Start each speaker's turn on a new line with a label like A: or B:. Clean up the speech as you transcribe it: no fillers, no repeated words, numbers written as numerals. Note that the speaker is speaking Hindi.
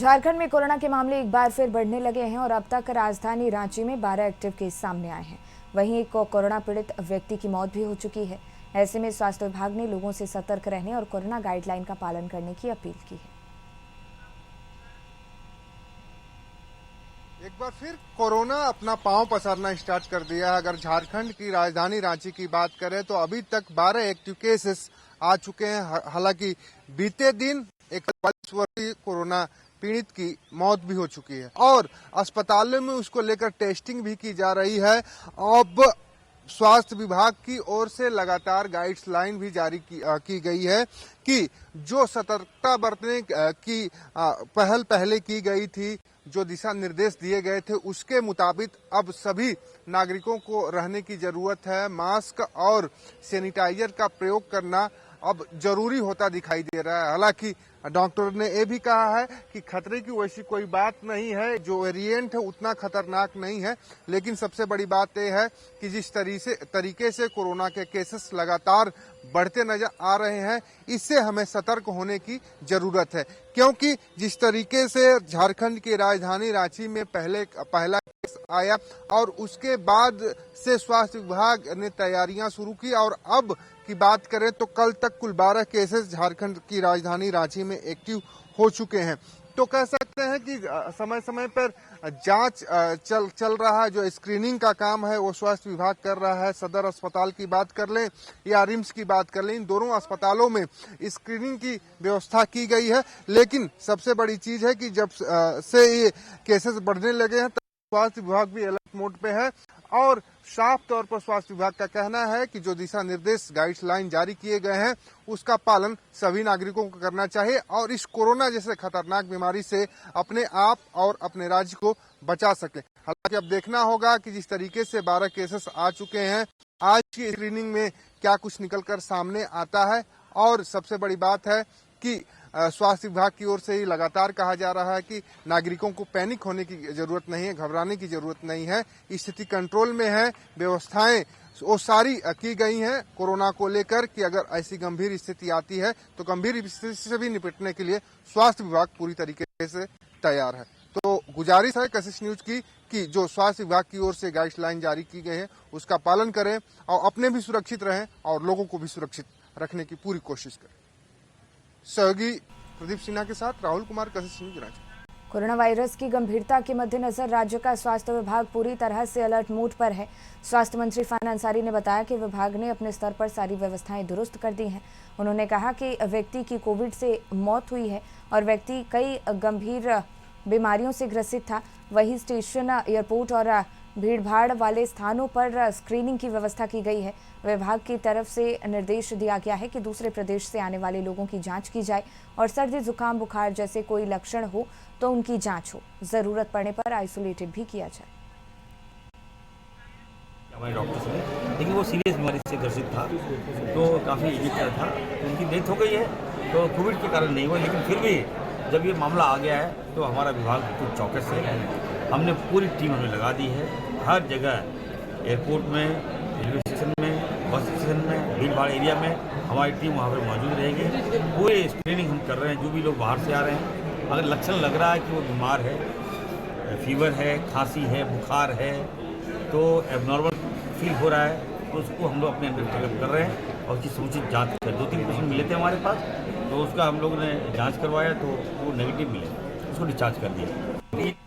A: झारखंड में कोरोना के मामले एक बार फिर बढ़ने लगे हैं और अब तक राजधानी रांची में 12 एक्टिव केस सामने आए हैं। वहीं एक कोरोना पीड़ित व्यक्ति की मौत भी हो चुकी है। ऐसे में स्वास्थ्य विभाग ने लोगों से सतर्क रहने और कोरोना गाइडलाइन का पालन करने की अपील की है।
B: एक बार फिर कोरोना अपना पांव पसारना स्टार्ट कर दिया है। अगर झारखंड की राजधानी रांची की बात करें तो अभी तक 12 एक्टिव केसेस आ चुके हैं। हालांकि बीते दिन एक 40 वर्षीय कोरोना पीड़ित की मौत भी हो चुकी है और अस्पतालों में उसको लेकर टेस्टिंग भी की जा रही है। अब स्वास्थ्य विभाग की ओर से लगातार गाइडलाइन भी जारी की गई है कि जो सतर्कता बरतने की पहल पहले की गई थी, जो दिशा निर्देश दिए गए थे, उसके मुताबिक अब सभी नागरिकों को रहने की जरूरत है। मास्क और सैनिटाइजर का प्रयोग करना अब जरूरी होता दिखाई दे रहा है। हालांकि डॉक्टर ने यह भी कहा है कि खतरे की वैसी कोई बात नहीं है, जो वेरिएंट है उतना खतरनाक नहीं है। लेकिन सबसे बड़ी बात यह है कि जिस तरीके से कोरोना के केसेस लगातार बढ़ते नजर आ रहे हैं, इससे हमें सतर्क होने की जरूरत है। क्योंकि जिस तरीके से झारखंड की राजधानी रांची में पहला केस आया और उसके बाद से स्वास्थ्य विभाग ने तैयारियां शुरू की और अब की बात करें तो कल तक कुल 12 केसेस झारखंड की राजधानी रांची में एक्टिव हो चुके हैं। तो कह सकते हैं कि समय समय पर जांच चल रहा है। जो स्क्रीनिंग का काम है वो स्वास्थ्य विभाग कर रहा है। सदर अस्पताल की बात कर लें या रिम्स की बात कर लें, इन दोनों अस्पतालों में स्क्रीनिंग की व्यवस्था की गई है। लेकिन सबसे बड़ी चीज है कि जब से ये केसेस बढ़ने लगे हैं तब स्वास्थ्य विभाग भी अलर्ट मोड पे है और साफ तौर पर स्वास्थ्य विभाग का कहना है कि जो दिशा निर्देश गाइडलाइन जारी किए गए हैं उसका पालन सभी नागरिकों को करना चाहिए और इस कोरोना जैसे खतरनाक बीमारी से अपने आप और अपने राज्य को बचा सके। हालांकि अब देखना होगा कि जिस तरीके से 12 केसेस आ चुके हैं, आज की स्क्रीनिंग में क्या कुछ निकलकर सामने आता है। और सबसे बड़ी बात है कि स्वास्थ्य विभाग की ओर से ही लगातार कहा जा रहा है कि नागरिकों को पैनिक होने की जरूरत नहीं है, घबराने की जरूरत नहीं है। स्थिति कंट्रोल में है, व्यवस्थाएं वो सारी की गई हैं कोरोना को लेकर कि अगर ऐसी गंभीर स्थिति आती है तो गंभीर स्थिति से भी निपटने के लिए स्वास्थ्य विभाग पूरी तरीके से तैयार है। तो गुजारिश है कशिश न्यूज की कि जो स्वास्थ्य विभाग की ओर से गाइडलाइन जारी की गई है उसका पालन करें और अपने भी सुरक्षित रहें और लोगों को भी सुरक्षित रखने की पूरी कोशिश करें। सहयोगी प्रदीप सिन्हा के साथ राहुल कुमार, कशिश न्यूज रांची।
A: कोरोना वायरस की गंभीरता के मद्देनजर राज्य का स्वास्थ्य विभाग पूरी तरह से अलर्ट मोड पर है। स्वास्थ्य मंत्री फरहान अंसारी ने बताया कि विभाग ने अपने स्तर पर सारी व्यवस्थाएं दुरुस्त कर दी हैं। उन्होंने कहा कि व्यक्ति की कोविड से मौत हुई है और व्यक्ति कई गंभीर बीमारियों से ग्रसित था। वहीं स्टेशन, एयरपोर्ट और भीड़भाड़ वाले स्थानों पर स्क्रीनिंग की व्यवस्था की गई है। विभाग की तरफ से निर्देश दिया गया है कि दूसरे प्रदेश से आने वाले लोगों की जांच की जाए और सर्दी, जुकाम, बुखार जैसे कोई लक्षण हो तो उनकी जांच हो। जरूरत पड़ने पर आइसोलेटेड भी किया जाए।
C: हमारे डॉक्टर से, लेकिन वो सीरियस बीमारी से ग्रसित था तो काफ़ी एजिड था, तो उनकी डेथ हो गई है। तो कोविड के कारण नहीं हुआ, लेकिन फिर भी जब ये मामला आ गया है तो हमारा विभाग बिल्कुल चौकस है। हमने पूरी टीम हमें लगा दी है हर जगह, एयरपोर्ट में, रेलवे स्टेशन में, बस स्टेशन में, भीड़ भाड़ एरिया में हमारी टीम वहाँ पर मौजूद रहेगी। पूरे स्क्रीनिंग हम कर रहे हैं। जो भी लोग बाहर से आ रहे हैं, अगर लक्षण लग रहा है कि वो बीमार है, फीवर है, खांसी है, बुखार है, तो एबनॉर्मल फील हो रहा है, तो उसको हम लोग अपने अंदर चेकअप कर रहे हैं और उसकी समुचित जांच कर 2-3 पेशेंट मिले थे हमारे पास, तो उसका हम लोग ने जांच करवाया तो वो नेगेटिव मिले, उसको डिस्चार्ज कर दिया।